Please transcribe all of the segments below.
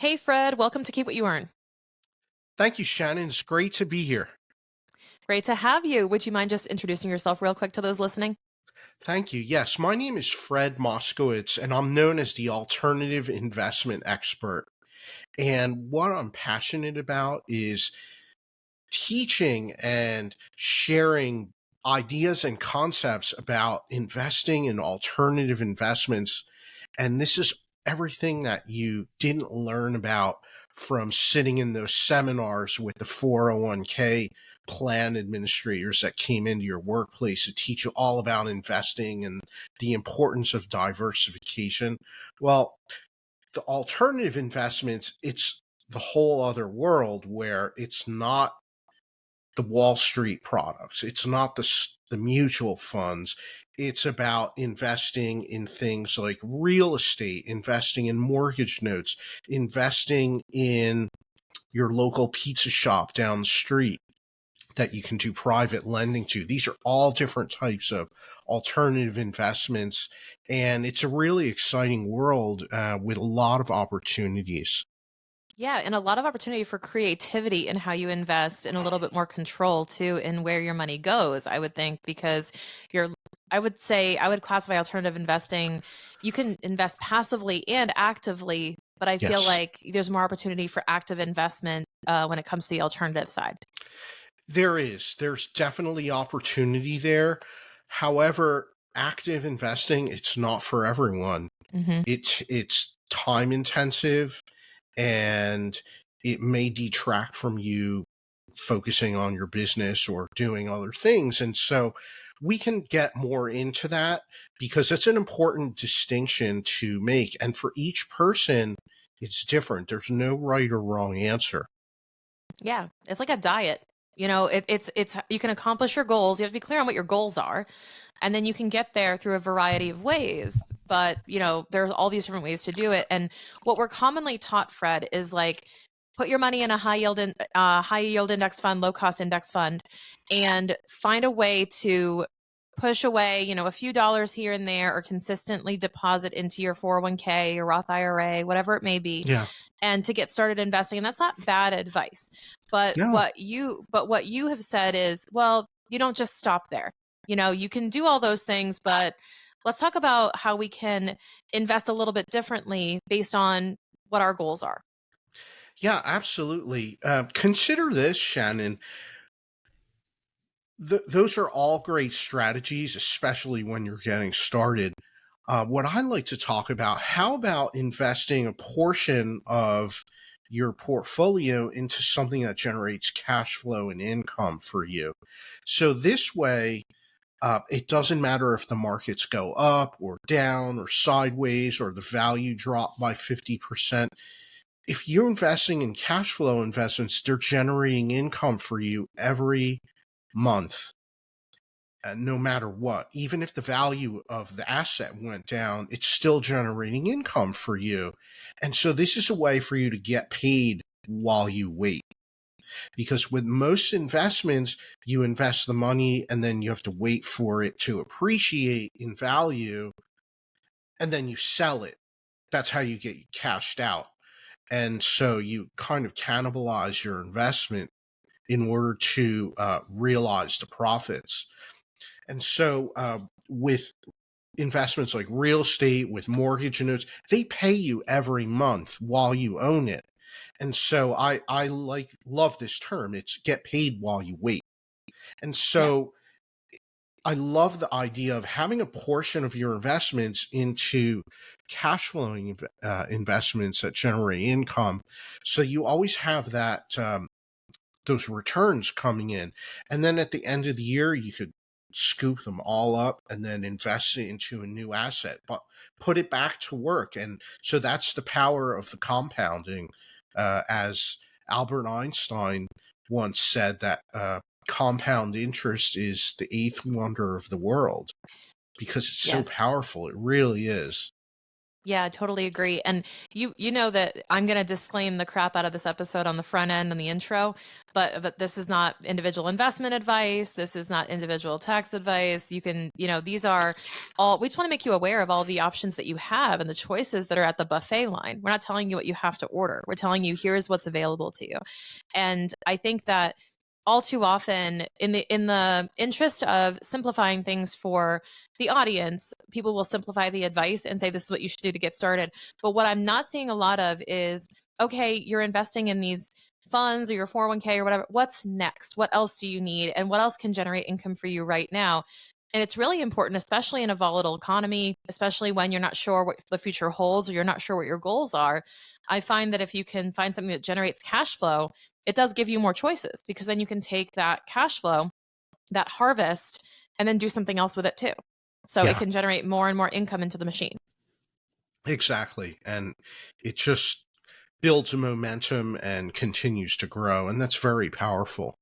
Hey, Fred, welcome to Keep What You Earn. Thank you, Shannon. It's great to be here. Great to have you. Would you mind just introducing yourself real quick to those listening? Thank you. Yes, my name is Fred Moskowitz, and I'm known as the alternative investment expert. And what I'm passionate about is teaching and sharing ideas and concepts about investing in alternative investments. And this is everything that you didn't learn about from sitting in those seminars with the 401k plan administrators that came into your workplace to teach you all about investing and the importance of diversification. Well, the alternative investments, it's the whole other world where it's not the Wall Street products. It's not the mutual funds. It's about investing in things like real estate, investing in mortgage notes, investing in your local pizza shop down the street that you can do private lending to. These are all different types of alternative investments. And it's a really exciting world with a lot of opportunities. Yeah, and a lot of opportunity for creativity in how you invest and a little bit more control too in where your money goes, I would think, because you're I would say I would classify alternative investing. You can invest passively and actively, but I feel Yes. like there's more opportunity for active investment when it comes to the alternative side. There is. There's definitely opportunity there. However, active investing, it's not for everyone. Hmm. It's time intensive and it may detract from you focusing on your business or doing other things. And so we can get more into that because it's an important distinction to make. And for each person, it's different. There's no right or wrong answer. Yeah, it's like a diet. It's you can accomplish your goals. You have to be clear on what your goals are, and then you can get there through a variety of ways. But there's all these different ways to do it. And what we're commonly taught, Fred, is like put your money in a high yield index fund, low cost index fund, and find a way to push away, a few dollars here and there, or consistently deposit into your 401k, your Roth IRA, whatever it may be, Yeah. and to get started investing. And that's not bad advice. But No. what you have said is, well, you don't just stop there. You can do all those things, but let's talk about how we can invest a little bit differently based on what our goals are. Yeah, absolutely. Consider this, Shannon. Those are all great strategies, especially when you're getting started. What I like to talk about, how about investing a portion of your portfolio into something that generates cash flow and income for you? So this way, it doesn't matter if the markets go up or down or sideways or the value dropped by 50%. If you're investing in cash flow investments, they're generating income for you every month, no matter what. Even if the value of the asset went down, it's still generating income for you. And so this is a way for you to get paid while you wait. Because with most investments, you invest the money and then you have to wait for it to appreciate in value and then you sell it. That's how you get cashed out. And so you kind of cannibalize your investment in order to realize the profits. And so with investments like real estate, with mortgage notes, they pay you every month while you own it. And so I love this term. It's get paid while you wait. And Yeah. so I love the idea of having a portion of your investments into cash flowing investments that generate income. So you always have that those returns coming in. And then at the end of the year, you could scoop them all up and then invest it into a new asset, but put it back to work. And so that's the power of the compounding. As Albert Einstein once said, that compound interest is the eighth wonder of the world because it's so Yes. powerful. It really is. Yeah, I totally agree. And you know that I'm going to disclaim the crap out of this episode on the front end and the intro, but this is not individual investment advice. This is not individual tax advice. You can, these are all we just want to make you aware of all the options that you have and the choices that are at the buffet line. We're not telling you what you have to order. We're telling you here's what's available to you. And I think that all too often in the interest of simplifying things for the audience, people will simplify the advice and say this is what you should do to get started. But what I'm not seeing a lot of is, okay, you're investing in these funds or your 401k or whatever. What's next? What else do you need? And what else can generate income for you right now? And it's really important, especially in a volatile economy, especially when you're not sure what the future holds or you're not sure what your goals are. I find that if you can find something that generates cash flow, it does give you more choices because then you can take that cash flow, that harvest, and then do something else with it too. So it Yeah, can generate more and more income into the machine. exactly. And it just builds a momentum and continues to grow. And that's very powerful.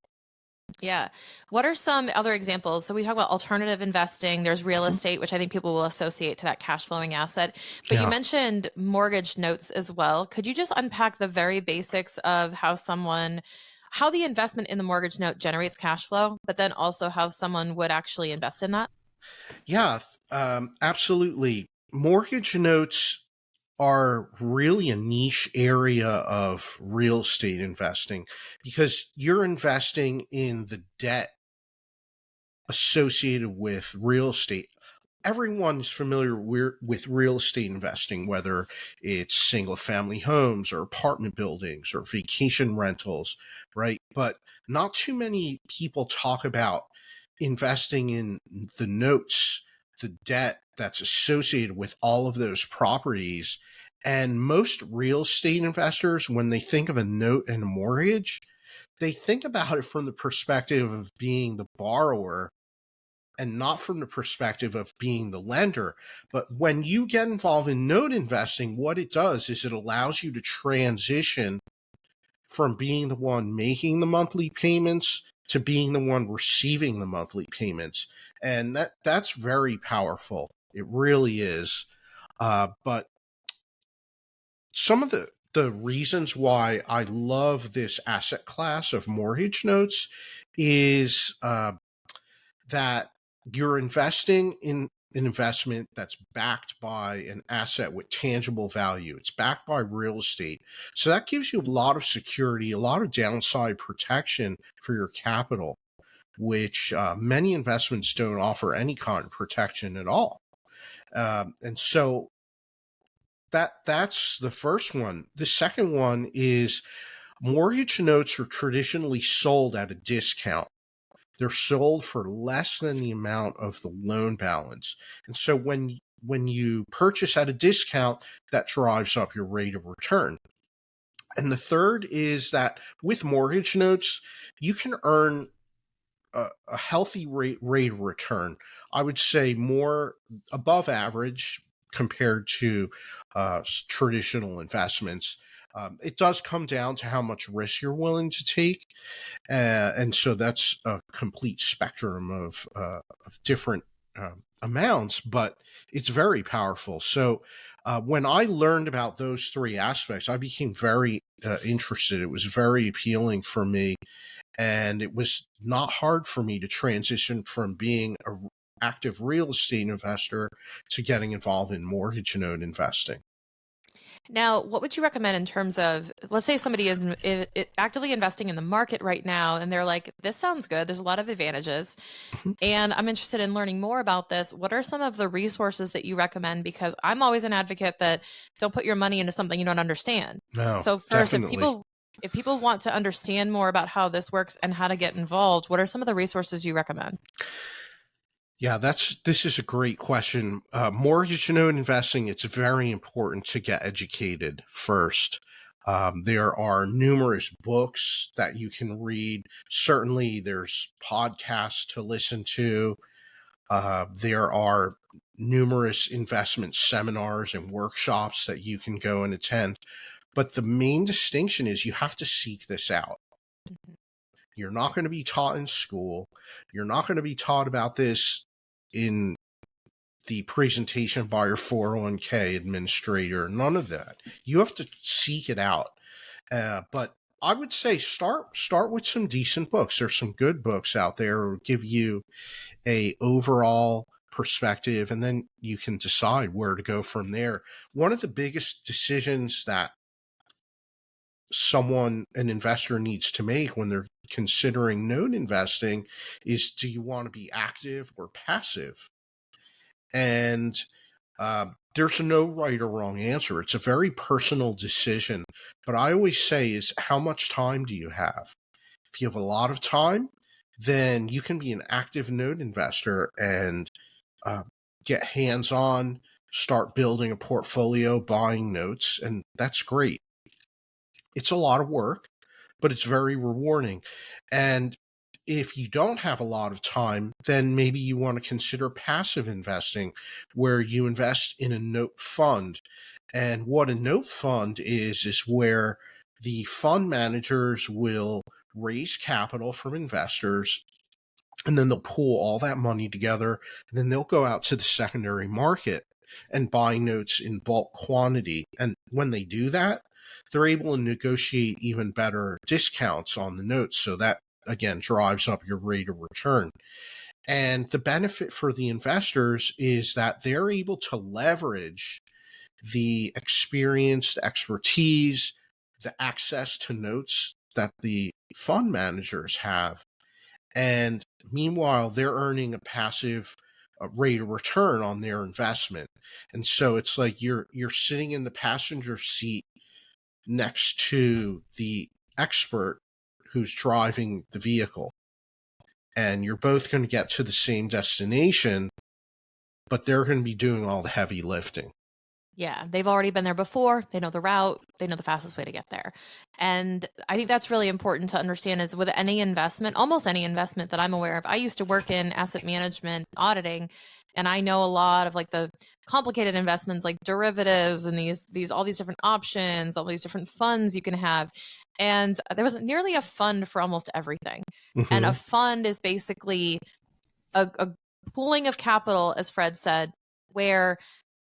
Yeah. What are some other examples? So we talk about alternative investing. There's real Mhm. estate, which I think people will associate to that cash flowing asset. But you Yeah. mentioned mortgage notes as well. Could you just unpack the very basics of how the investment in the mortgage note generates cash flow, but then also how someone would actually invest in that? Yeah, absolutely. Mortgage notes are really a niche area of real estate investing because you're investing in the debt associated with real estate. Everyone's familiar with real estate investing, whether it's single family homes or apartment buildings or vacation rentals, right? But not too many people talk about investing in the notes, the debt that's associated with all of those properties. And most real estate investors, when they think of a note and a mortgage, they think about it from the perspective of being the borrower and not from the perspective of being the lender. But when you get involved in note investing, what it does is it allows you to transition from being the one making the monthly payments to being the one receiving the monthly payments. And that's very powerful. It really is. But some of the reasons why I love this asset class of mortgage notes is that you're investing in an investment that's backed by an asset with tangible value. It's backed by real estate. So that gives you a lot of security, a lot of downside protection for your capital, which many investments don't offer any kind of protection at all. And so that's the first one. The second one is mortgage notes are traditionally sold at a discount. They're sold for less than the amount of the loan balance. And so when you purchase at a discount, that drives up your rate of return. And the third is that with mortgage notes, you can earn a healthy rate of return. I would say more above average compared to traditional investments. It does come down to how much risk you're willing to take, and so that's a complete spectrum of different amounts, but it's very powerful. So when I learned about those three aspects, I became very interested. It was very appealing for me, and it was not hard for me to transition from being an active real estate investor to getting involved in mortgage note investing. Now, what would you recommend in terms of, let's say somebody is actively investing in the market right now and they're like, this sounds good. There's a lot of advantages. Mhm. And I'm interested in learning more about this. What are some of the resources that you recommend? Because I'm always an advocate that don't put your money into something you don't understand. No, So first, if definitely. people want to understand more about how this works and how to get involved, what are some of the resources you recommend? Yeah, this is a great question. Mortgage note investing, it's very important to get educated first. There are numerous books that you can read. Certainly, there's podcasts to listen to. There are numerous investment seminars and workshops that you can go and attend. But the main distinction is you have to seek this out. You're not going to be taught in school. You're not going to be taught about this in the presentation by your 401k administrator, none of that. You have to seek it out. But I would say start with some decent books. There's some good books out there that will give you a overall perspective, and then you can decide where to go from there. One of the biggest decisions that an investor needs to make when they're considering note investing is, do you want to be active or passive? And there's no right or wrong answer. It's a very personal decision. But I always say is, how much time do you have? If you have a lot of time, then you can be an active note investor and uh, get hands on, start building a portfolio, buying notes, and that's great. It's a lot of work, but it's very rewarding. And if you don't have a lot of time, then maybe you want to consider passive investing, where you invest in a note fund. And what a note fund is where the fund managers will raise capital from investors, and then they'll pool all that money together, and then they'll go out to the secondary market and buy notes in bulk quantity. And when they do that, they're able to negotiate even better discounts on the notes. So that, again, drives up your rate of return. And the benefit for the investors is that they're able to leverage the experience, the expertise, the access to notes that the fund managers have. And meanwhile, they're earning a passive rate of return on their investment. And so it's like you're sitting in the passenger seat next to the expert who's driving the vehicle, and you're both going to get to the same destination, but they're going to be doing all the heavy lifting. Yeah, they've already been there before. They know the route. They know the fastest way to get there. And I think that's really important to understand is with any investment, almost any investment that I'm aware of. I used to work in asset management auditing, and I know a lot of like the complicated investments like derivatives and these all these different options, all these different funds you can have. And there was nearly a fund for almost everything. And a Mm-hmm. fund is basically a pooling of capital, as Fred said, where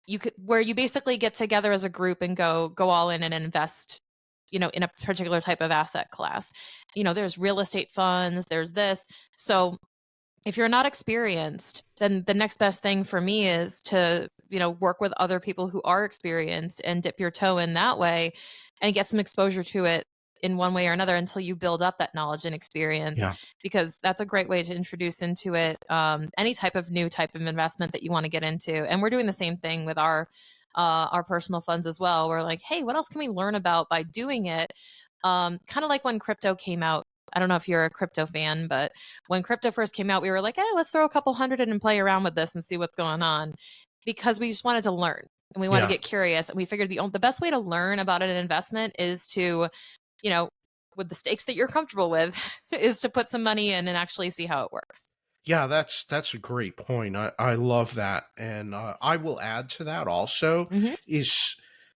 you basically get together as a group and go all in and invest, in a particular type of asset class. There's real estate funds, there's this. So if you're not experienced, then the next best thing for me is to, work with other people who are experienced and dip your toe in that way and get some exposure to it in one way or another until you build up that knowledge and experience, Yeah. because that's a great way to introduce into it any type of new type of investment that you want to get into. And we're doing the same thing with our personal funds as well. We're like, hey, what else can we learn about by doing it? Kind of like when crypto came out. I don't know if you're a crypto fan, but when crypto first came out, we were like, let's throw a couple hundred in and play around with this and see what's going on, because we just wanted to learn and we wanted to Yeah. get curious. And we figured the best way to learn about an investment is to, you know, with the stakes that you're comfortable with, is to put some money in and actually see how it works. Yeah, that's a great point. I love that. And I will add to that also Hmm. is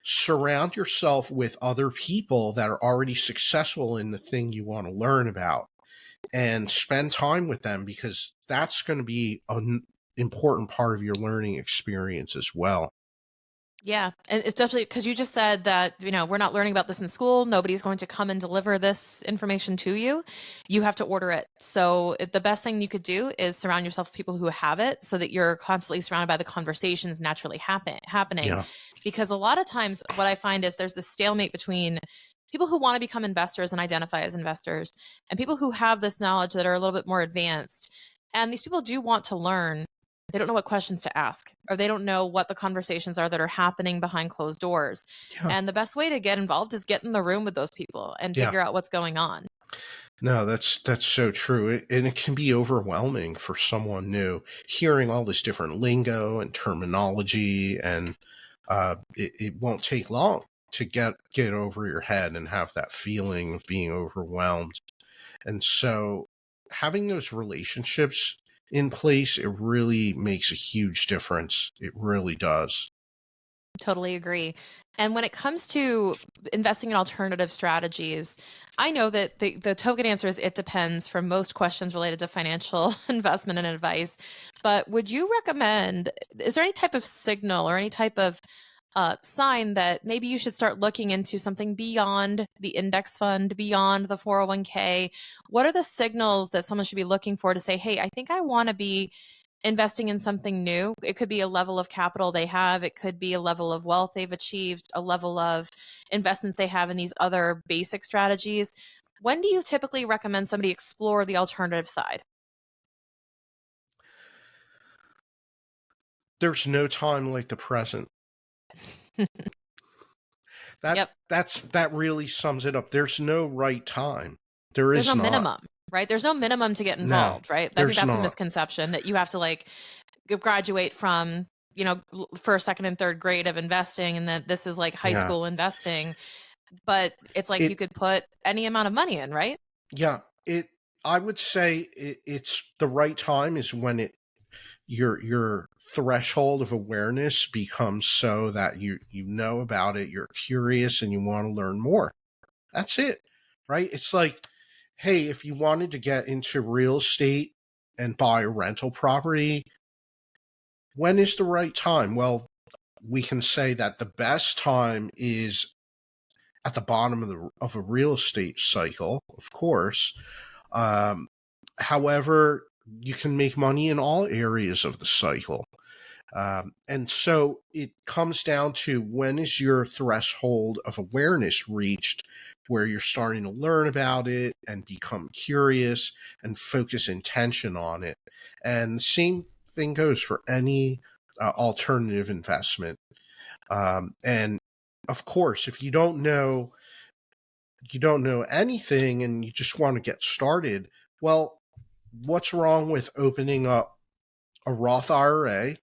surround yourself with other people that are already successful in the thing you want to learn about, and spend time with them, because that's going to be an important part of your learning experience as well. Yeah. And especially because you just said that, we're not learning about this in school. Nobody's going to come and deliver this information to you. You have to order it. So the best thing you could do is surround yourself with people who have it so that you're constantly surrounded by the conversations naturally happening. Yeah. Because a lot of times what I find is there's this stalemate between people who want to become investors and identify as investors and people who have this knowledge that are a little bit more advanced. And these people do want to learn. They don't know what questions to ask, or they don't know what the conversations are that are happening behind closed doors. Yeah. And the best way to get involved is get in the room with those people and Yeah. figure out what's going on. No, that's so true. And it can be overwhelming for someone new, hearing all this different lingo and terminology, and it won't take long to get over your head and have that feeling of being overwhelmed. And so having those relationships in place, it really makes a huge difference. It really does. Totally agree. And when it comes to investing in alternative strategies, I know that the token answer is it depends for most questions related to financial investment and advice. But would you recommend, is there any type of signal or any type of sign that maybe you should start looking into something beyond the index fund, beyond the 401k? What are the signals that someone should be looking for to say, hey, I think I want to be investing in something new? It could be a level of capital they have, it could be a level of wealth they've achieved, a level of investments they have in these other basic strategies. When do you typically recommend somebody explore the alternative side? There's no time like the present. Yep. That really sums it up. There's no right time. There There's is no not. minimum, right? There's no minimum to get No, involved, right? I think there's that's a not. misconception that you have to like graduate from, first, second, and third grade of investing, and that this is like high Yeah. school investing. But it's like you It could put any amount of money in, right? yeah, it I would say it's the right time is when it your threshold of awareness becomes so that you know about it, you're curious and you want to learn more. That's it. Right? It's like, hey, if you wanted to get into real estate and buy a rental property, when is the right time? Well, we can say that the best time is at the bottom of a real estate cycle, of course. Um, However, you can make money in all areas of the cycle. And so it comes down to when is your threshold of awareness reached where you're starting to learn about it and become curious and focus intention on it. And the same thing goes for any alternative investment. And of course, if you don't know anything and you just want to get started, well, what's wrong with opening up a Roth IRA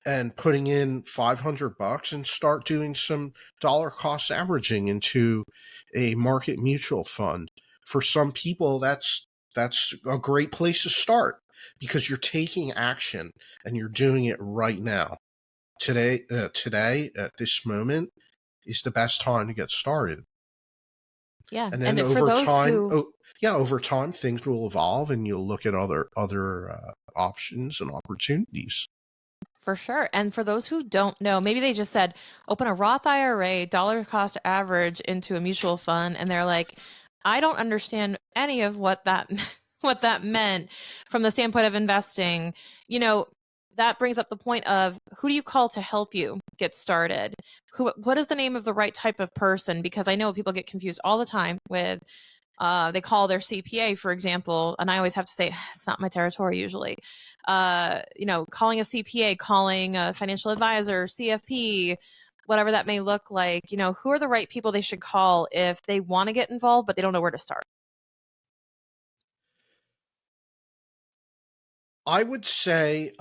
and putting in $500 and start doing some dollar cost averaging into a market mutual fund? For some people, that's a great place to start because you're taking action and you're doing it right now. Today, at this moment, is the best time to get started. Yeah. And then And for those who, over time, things will evolve, and you'll look at other options and opportunities. for sure. And for those who don't know, maybe they just said open a Roth IRA, dollar cost average into a mutual fund, and they're like, I don't understand any of what that what that meant from the standpoint of investing. You know, that brings up the point of who do you call to help you get started? What is the name of the right type of person? Because I know people get confused all the time with they call their CPA, for example, and I always have to say it's not my territory usually. Calling a CPA, calling a financial advisor, CFP, whatever that may look like. Who are the right people they should call if they want to get involved but they don't know where to start? I would say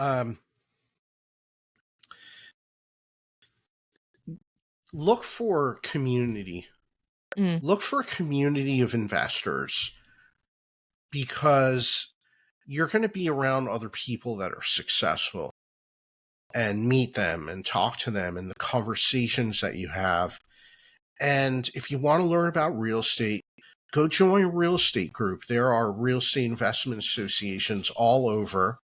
look for community. Mm, Look for a community of investors because you're going to be around other people that are successful and meet them and talk to them and the conversations that you have. And if you want to learn about real estate, go join a real estate group. There are real estate investment associations all over.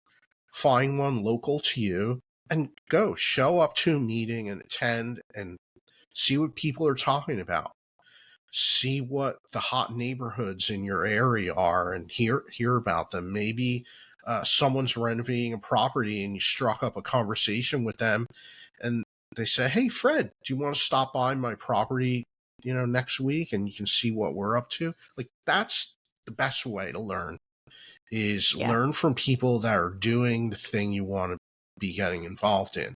Find one local to you and go show up to a meeting and attend and see what people are talking about. See what the hot neighborhoods in your area are and hear about them. Maybe someone's renovating a property and you struck up a conversation with them and they say, "Hey, Fred, do you want to stop by my property, next week and you can see what we're up to?" Like that's the best way to learn is yeah. learn from people that are doing the thing you want to be getting involved in.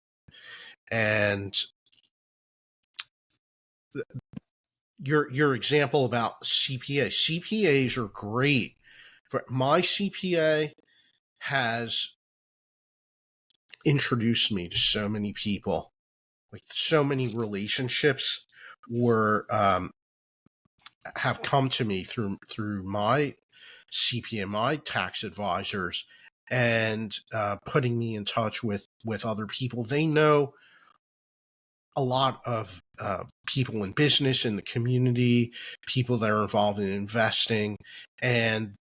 And your example about CPAs are great. My CPA has introduced me to so many people, like so many relationships were have come to me through my CPA, my tax advisors, and putting me in touch with other people. They know a lot of people in business, in the community, people that are involved in investing, and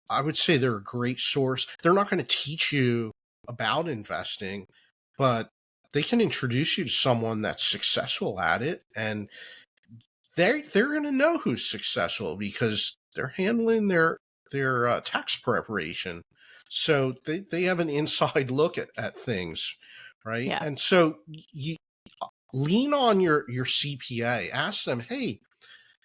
I would say they're a great source. They're not going to teach you about investing, but they can introduce you to someone that's successful at it, and they're going to know who's successful because they're handling their tax preparation, so they have an inside look at things, right? Yeah. And so you lean on your CPA. Ask them, hey,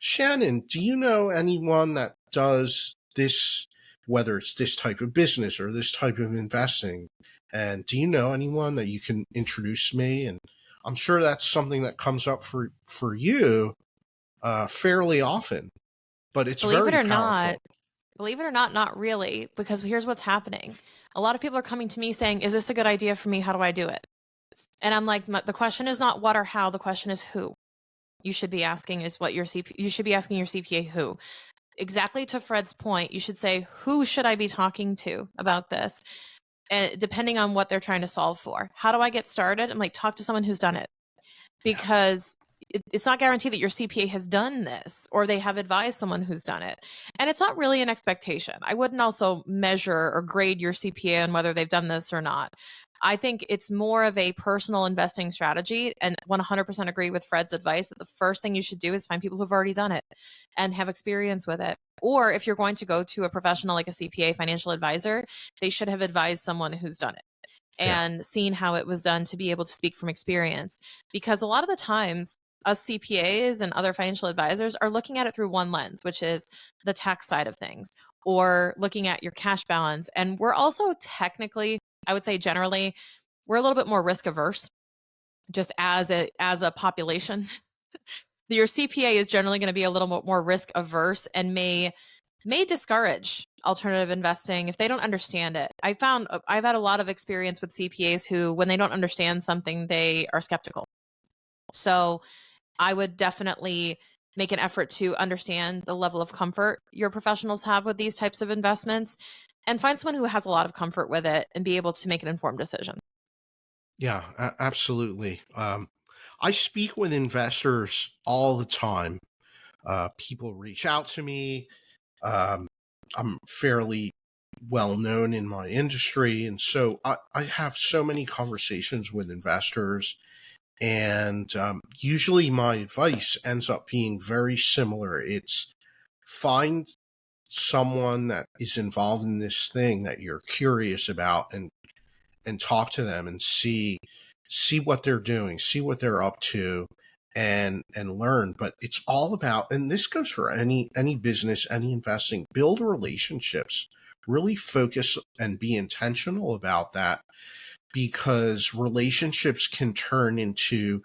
Shannon, do you know anyone that does this, whether it's this type of business or this type of investing? And do you know anyone that you can introduce me? And I'm sure that's something that comes up for you fairly often, but it's Believe it very or powerful. not, believe it or not, not really, because here's what's happening. A lot of people are coming to me saying, "Is this a good idea for me? How do I do it?" And I'm like, The question is not what or how, the question is who." You should be asking is what your you should be asking your CPA who. Exactly to Fred's point, you should say, "Who should I be talking to about this?" And depending on what they're trying to solve for. How do I get started? I'm like, talk to someone who's done it, Yeah, because it's not guaranteed that your CPA has done this or they have advised someone who's done it. And it's not really an expectation. I wouldn't also measure or grade your CPA on whether they've done this or not. I think it's more of a personal investing strategy, and 100% agree with Fred's advice that the first thing you should do is find people who've already done it and have experience with it. Or if you're going to go to a professional like a CPA, financial advisor, they should have advised someone who's done it yeah, and seen how it was done to be able to speak from experience. Because a lot of the times, us CPAs and other financial advisors are looking at it through one lens, which is the tax side of things, or looking at your cash balance. And we're also technically, I would say generally, we're a little bit more risk averse just as a population. Your CPA is generally going to be a little more risk averse and may discourage alternative investing if they don't understand it. I've had a lot of experience with CPAs who, when they don't understand something, they are skeptical. So I would definitely make an effort to understand the level of comfort your professionals have with these types of investments and find someone who has a lot of comfort with it and be able to make an informed decision. yeah, absolutely. I speak with investors all the time. People reach out to me. Um, I'm fairly well known in my industry, and so I have so many conversations with investors. And usually, my advice ends up being very similar. It's find someone that is involved in this thing that you're curious about, and talk to them and see what they're doing, see what they're up to, and learn. But it's all about, and this goes for any business, any investing, build relationships, really focus and be intentional about that, because relationships can turn into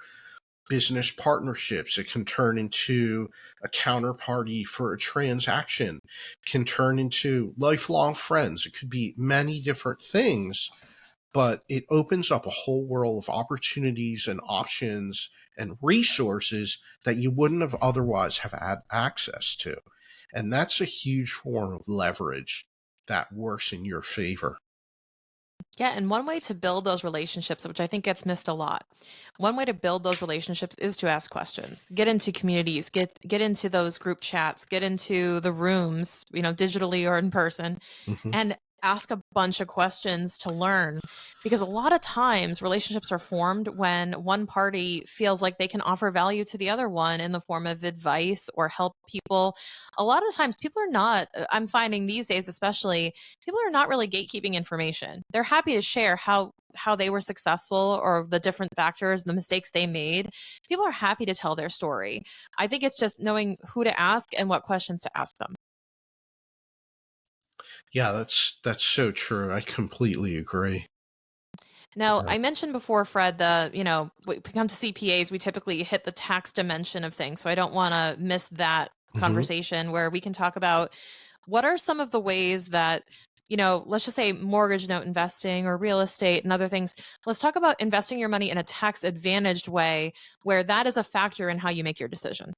business partnerships. It can turn into a counterparty for a transaction, can turn into lifelong friends. It could be many different things, but it opens up a whole world of opportunities and options and resources that you wouldn't have otherwise have had access to. And that's a huge form of leverage that works in your favor. Yeah, and one way to build those relationships, which I think gets missed a lot, one way to build those relationships is to ask questions. Get into communities, get into those group chats, get into the rooms, digitally or in person, Hmm. and ask a bunch of questions to learn, because a lot of times relationships are formed when one party feels like they can offer value to the other one in the form of advice or help people. A lot of times people are not, I'm finding these days especially, people are not really gatekeeping information. They're happy to share how they were successful or the different factors, the mistakes they made. People are happy to tell their story. I think it's just knowing who to ask and what questions to ask them. Yeah, that's so true. I completely agree. Now, Yeah. I mentioned before, Fred, when we come to CPAs, we typically hit the tax dimension of things. So I don't want to miss that Hmm. conversation where we can talk about what are some of the ways that, let's just say mortgage note investing or real estate and other things. Let's talk about investing your money in a tax advantaged way where that is a factor in how you make your decision.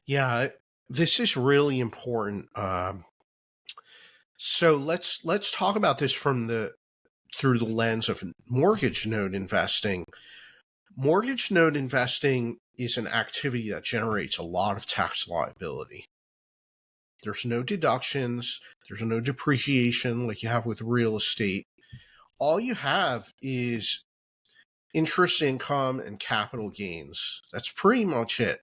Yeah, this is really important. So let's talk about this from the through the lens of mortgage note investing. Mortgage note investing is an activity that generates a lot of tax liability. There's no deductions, there's no depreciation like you have with real estate. All you have is interest income and capital gains. That's pretty much it.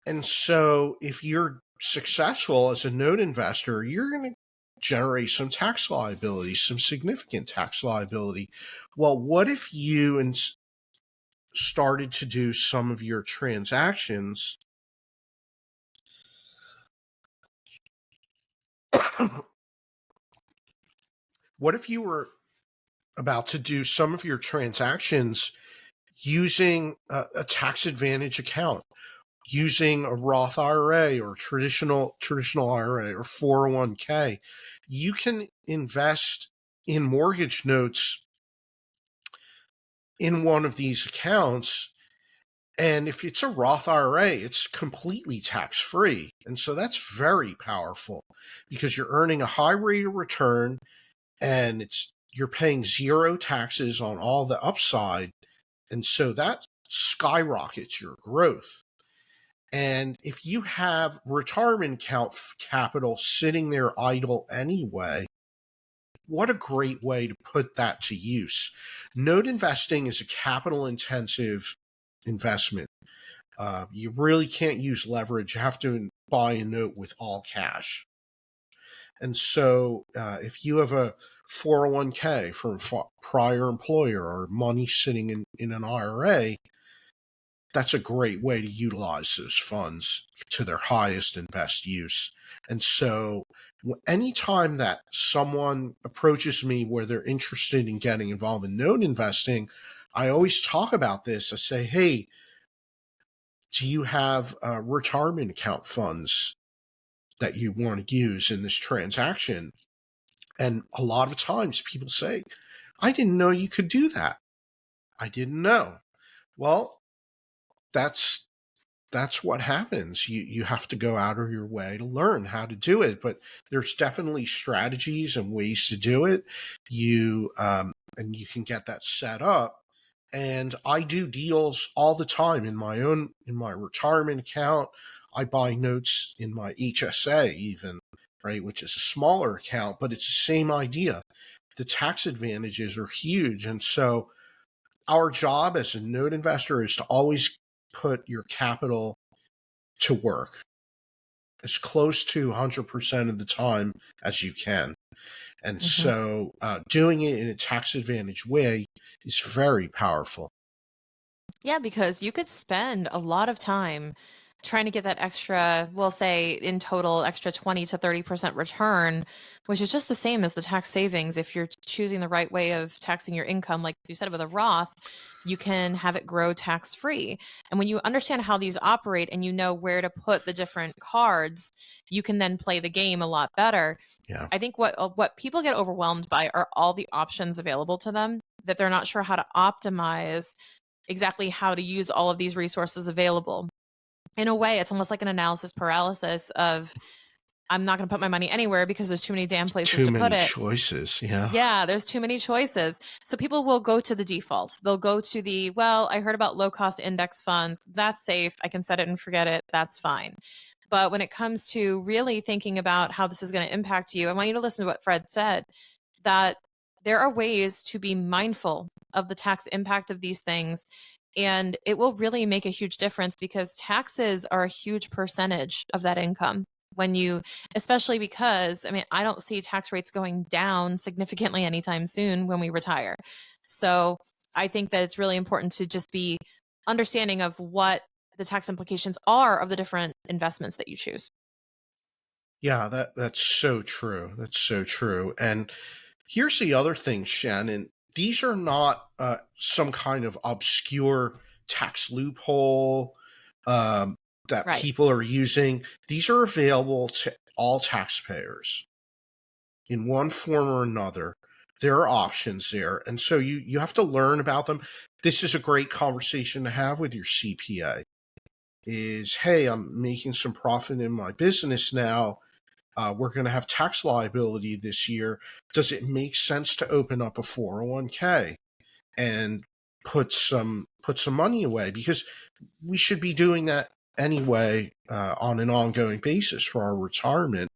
And so if you're successful as a note investor, you're going to generate some tax liability, some significant tax liability. Well, what if you started to do some of your transactions? What if you were about to do some of your transactions using a tax advantage account, using a Roth IRA or traditional IRA or 401k? You can invest in mortgage notes in one of these accounts. And if it's a Roth IRA, it's completely tax free. And so that's very powerful because you're earning a high rate of return and you're paying zero taxes on all the upside. And so that skyrockets your growth. And if you have retirement account capital sitting there idle anyway, what a great way to put that to use. Note investing is a capital intensive investment. You really can't use leverage. You have to buy a note with all cash. And so if you have a 401k from a prior employer or money sitting in an IRA, that's a great way to utilize those funds to their highest and best use. And so anytime that someone approaches me where they're interested in getting involved in note investing, I always talk about this. I say, hey, do you have retirement account funds that you want to use in this transaction? And a lot of times people say, I didn't know you could do that. I didn't know. Well, that's what happens. You have to go out of your way to learn how to do it, but there's definitely strategies and ways to do it. And you can get that set up. And I do deals all the time in my retirement account. I buy notes in my HSA even, right, which is a smaller account, but it's the same idea. The tax advantages are huge. And so our job as a note investor is to always put your capital to work as close to 100% of the time as you can. And so doing it in a tax advantage way is very powerful. Yeah, because you could spend a lot of time trying to get that extra, we'll say in total, extra 20 to 30% return, which is just the same as the tax savings. If you're choosing the right way of taxing your income, like you said with a Roth, you can have it grow tax free. And when you understand how these operate and you know where to put the different cards, you can then play the game a lot better. Yeah. I think what people get overwhelmed by are all the options available to them, that they're not sure how to optimize exactly how to use all of these resources available. In a way, it's almost like an analysis paralysis of, I'm not going to put my money anywhere because there's too many damn places Too to put many it. choices. Yeah. Yeah, there's too many choices. So people will go to the default. They'll go to the, well, I heard about low cost index funds. That's safe. I can set it and forget it. That's fine. But when it comes to really thinking about how this is going to impact you, I want you to listen to what Fred said, that there are ways to be mindful of the tax impact of these things. And it will really make a huge difference because taxes are a huge percentage of that income. When you, especially because, I mean, I don't see tax rates going down significantly anytime soon when we retire. So I think that it's really important to just be understanding of what the tax implications are of the different investments that you choose. Yeah, that's so true. That's so true. And here's the other thing, Shannon. These are not some kind of obscure tax loophole that Right. people are using. These are available to all taxpayers in one form or another. There are options there. And so you have to learn about them. This is a great conversation to have with your CPA is, hey, I'm making some profit in my business now. We're going to have tax liability this year. Does it make sense to open up a 401k and put some money away, because we should be doing that anyway on an ongoing basis for our retirement.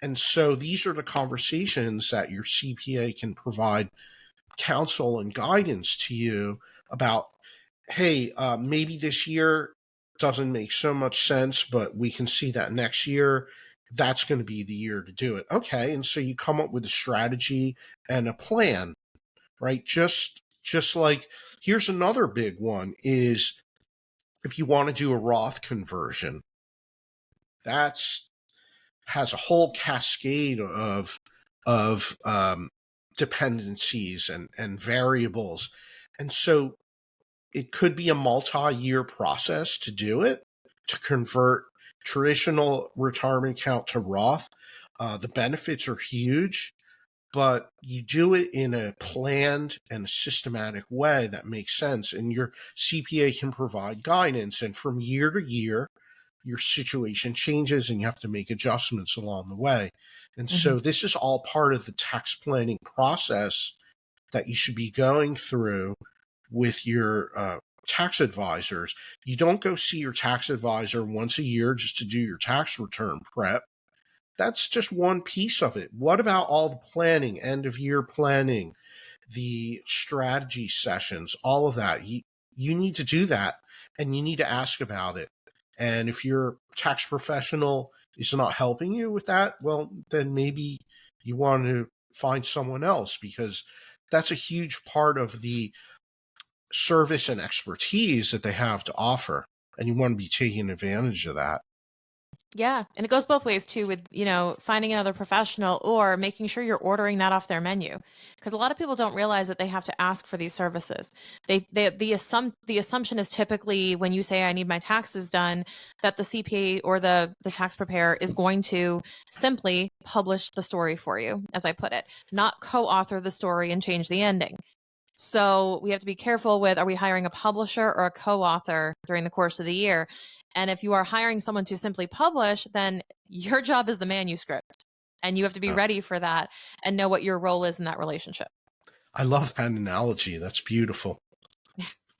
And so these are the conversations that your CPA can provide counsel and guidance to you about. Hey, maybe this year doesn't make so much sense, but we can see that next year that's going to be the year to do it. Okay, and so you come up with a strategy and a plan, right? Just like, here's another big one is, if you want to do a Roth conversion, that's has a whole cascade of dependencies and variables, and so it could be a multi-year process to do it, to convert traditional retirement account to Roth. The benefits are huge, but you do it in a planned and systematic way that makes sense, and your CPA can provide guidance. And from year to year, your situation changes and you have to make adjustments along the way. And Hmm. so this is all part of the tax planning process that you should be going through with your tax advisors. You don't go see your tax advisor once a year just to do your tax return prep. That's just one piece of it. What about all the planning, end of year planning, the strategy sessions, all of that? You need to do that, and you need to ask about it. And if your tax professional is not helping you with that, well, then maybe you want to find someone else, because that's a huge part of the service and expertise that they have to offer. And you want to be taking advantage of that. Yeah, and it goes both ways too with, finding another professional or making sure you're ordering that off their menu. Because a lot of people don't realize that they have to ask for these services. The assumption is typically when you say I need my taxes done, that the CPA or the tax preparer is going to simply publish the story for you, as I put it, not co-author the story and change the ending. So we have to be careful with, are we hiring a publisher or a co-author during the course of the year? And if you are hiring someone to simply publish, then your job is the manuscript and you have to be Uh, ready for that and know what your role is in that relationship. I love that analogy. That's beautiful.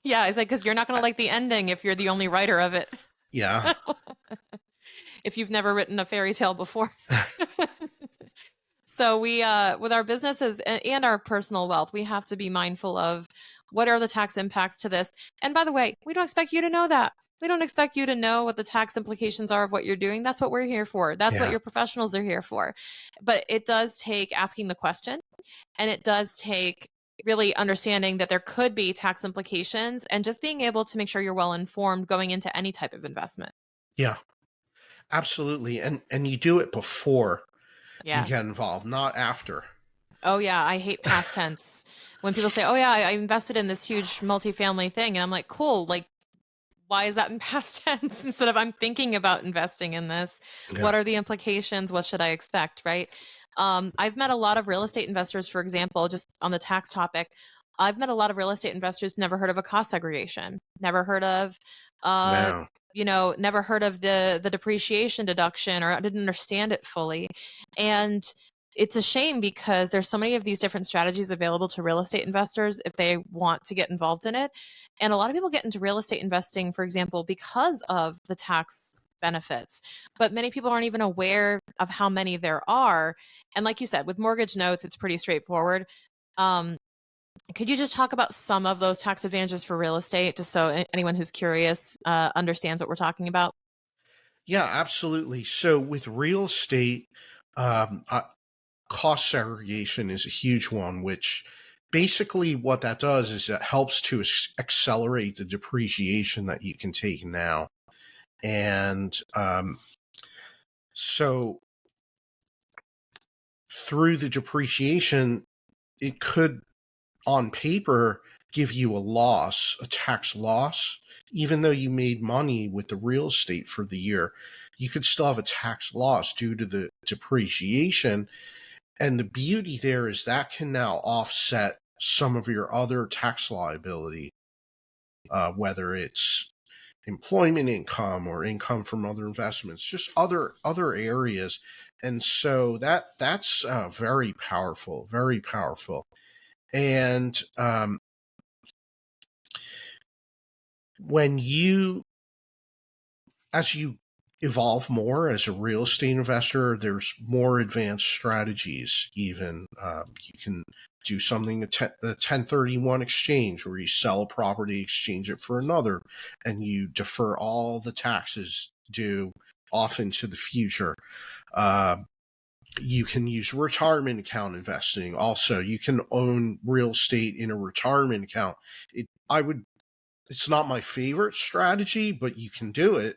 Yeah, it's like, because you're not going to like the ending if you're the only writer of it, Yeah. if you've never written a fairy tale before. So we, with our businesses and our personal wealth, we have to be mindful of what are the tax impacts to this. And by the way, we don't expect you to know that. We don't expect you to know what the tax implications are of what you're doing. That's what we're here for. That's what Yeah. your professionals are here for. But it does take asking the question, and it does take really understanding that there could be tax implications and just being able to make sure you're well informed going into any type of investment. Yeah. Absolutely. And you do it before you Yeah. get involved, not after. Oh yeah, I hate past tense. When people say, "Oh yeah, I invested in this huge multifamily thing," and I'm like, "Cool, like why is that in past tense instead of I'm thinking about investing in this? Yeah. What are the implications? What should I expect?" Right? I've met a lot of real estate investors, for example, just on the tax topic. I've met a lot of real estate investors never heard of a cost segregation, never heard of, uh, Wow. never heard of the depreciation deduction, or I didn't understand it fully, and it's a shame because there's so many of these different strategies available to real estate investors if they want to get involved in it. And a lot of people get into real estate investing, for example, because of the tax benefits. But many people aren't even aware of how many there are. And like you said, with mortgage notes, it's pretty straightforward. Um, could you just talk about some of those tax advantages for real estate, just so anyone who's curious understands what we're talking about? Yeah, absolutely. So with real estate, um, uh, cost segregation is a huge one, which basically what that does is it helps to accelerate the depreciation that you can take now. And so through the depreciation, it could, on paper, give you a loss, a tax loss. Even though you made money with the real estate for the year, you could still have a tax loss due to the depreciation. And the beauty there is that can now offset some of your other tax liability, whether it's employment income or income from other investments, just other areas. And so that's very powerful, very powerful. And when you, as you evolve more as a real estate investor, there's more advanced strategies. Even you can do something a 1031 exchange, where you sell a property, exchange it for another, and you defer all the taxes due off into the future. Uh, you can use retirement account investing. Also, you can own real estate in a retirement account. It's not my favorite strategy, but you can do it.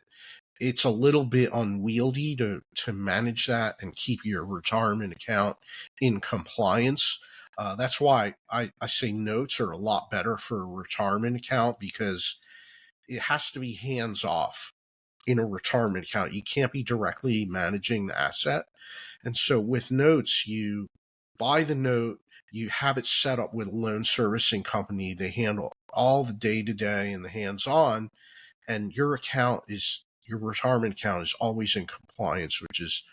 It's a little bit unwieldy to manage that and keep your retirement account in compliance. That's why I say notes are a lot better for a retirement account, because it has to be hands off in a retirement account. You can't be directly managing the asset. And so with notes, you buy the note, you have it set up with a loan servicing company. They handle all the day to day and the hands on, and your retirement account is always in compliance, which is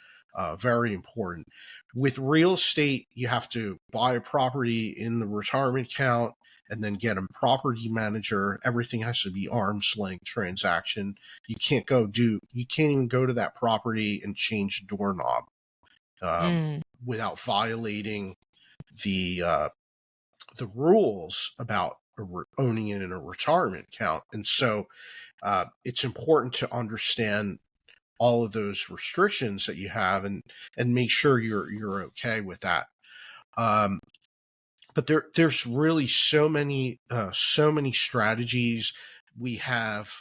very important. With real estate, you have to buy a property in the retirement account and then get a property manager. Everything has to be arm's length transaction. You can't even go to that property and change a doorknob without violating the rules about owning it in a retirement account. And so it's important to understand all of those restrictions that you have, and make sure you're okay with that. But there's really so many strategies. We have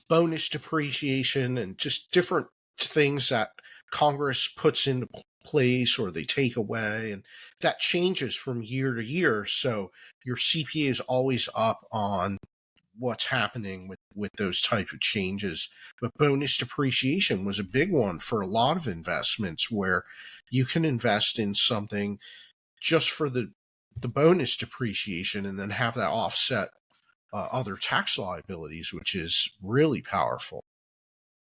bonus depreciation and just different things that Congress puts into place or they take away, and that changes from year to year. So your CPA is always up on what's happening with those type of changes. But bonus depreciation was a big one for a lot of investments, where you can invest in something just for the bonus depreciation and then have that offset other tax liabilities, which is really powerful.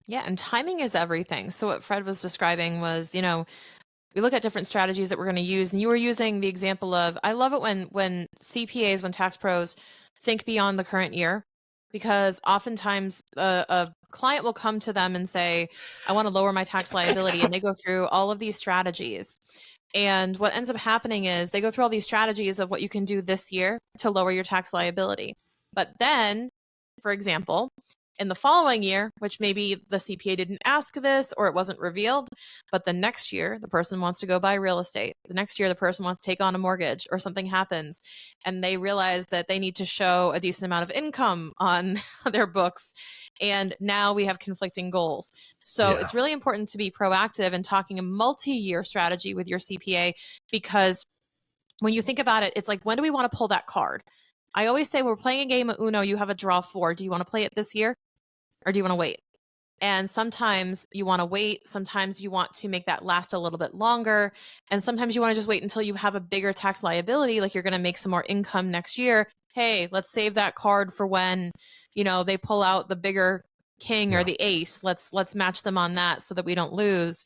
Yeah, and timing is everything. So what Fred was describing was, we look at different strategies that we're going to use, and you were using the example of, I love it when CPAs, when tax pros think beyond the current year, because oftentimes a client will come to them and say, I want to lower my tax liability, and they go through all of these strategies. And what ends up happening is they go through all these strategies of what you can do this year to lower your tax liability. But then, for example, in the following year, which maybe the CPA didn't ask this or it wasn't revealed, but the next year the person wants to go buy real estate. The next year the person wants to take on a mortgage, or something happens and they realize that they need to show a decent amount of income on their books. And now we have conflicting goals. So Yeah. it's really important to be proactive in talking a multi-year strategy with your CPA, because when you think about it, it's like, when do we want to pull that card? I always say, we're playing a game of Uno, you have a draw four. Do you want to play it this year, or do you want to wait? And sometimes you want to wait. Sometimes you want to make that last a little bit longer. And sometimes you want to just wait until you have a bigger tax liability, like you're going to make some more income next year. Hey, let's save that card for when, they pull out the bigger king or Yeah. the ace. Let's match them on that so that we don't lose.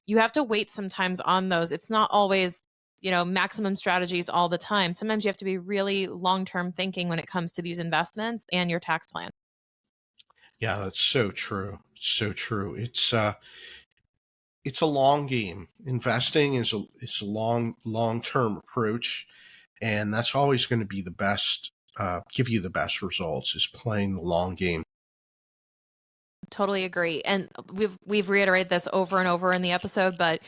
You have to wait sometimes on those. It's not always, maximum strategies all the time. Sometimes you have to be really long-term thinking when it comes to these investments and your tax plan. Yeah, that's so true. So true. It's a long game. Investing is a long-term approach, and that's always going to be the best, give you the best results, is playing the long game. Totally agree. And we've reiterated this over and over in the episode, but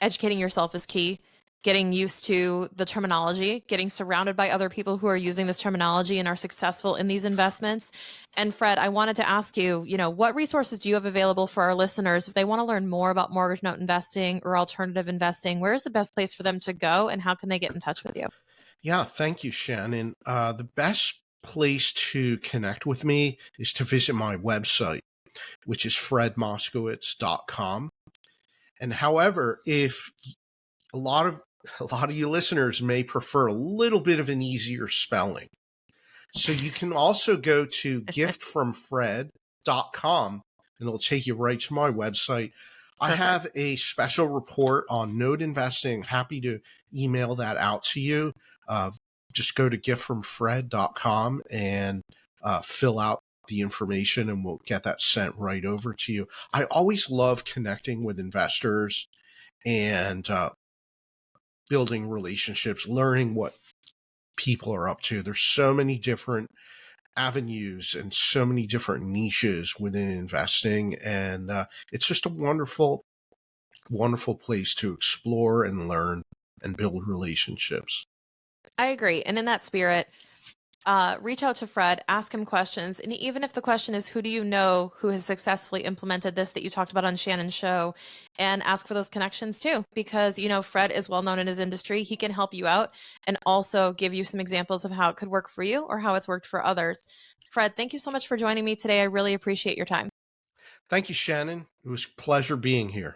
educating yourself is key. Getting used to the terminology, getting surrounded by other people who are using this terminology and are successful in these investments. And Fred, I wanted to ask you, what resources do you have available for our listeners if they want to learn more about mortgage note investing or alternative investing? Where is the best place for them to go, and how can they get in touch with you? Yeah, thank you, Shannon. The best place to connect with me is to visit my website, which is fredmoskowitz.com. And however, if a lot of you listeners may prefer a little bit of an easier spelling, so you can also go to giftfromfred.com, and it'll take you right to my website. I Perfect. have a special report on note investing. Happy to email that out to you. just go to giftfromfred.com and fill out the information, and we'll get that sent right over to you. I always love connecting with investors and building relationships, learning what people are up to. There's so many different avenues and so many different niches within investing, and it's just a wonderful, wonderful place to explore and learn and build relationships. I agree. And in that spirit, reach out to Fred, ask him questions. And even if the question is, who do you know who has successfully implemented this that you talked about on Shannon's show? And ask for those connections too, because, Fred is well known in his industry. He can help you out and also give you some examples of how it could work for you or how it's worked for others. Fred, thank you so much for joining me today. I really appreciate your time. Thank you, Shannon. It was a pleasure being here.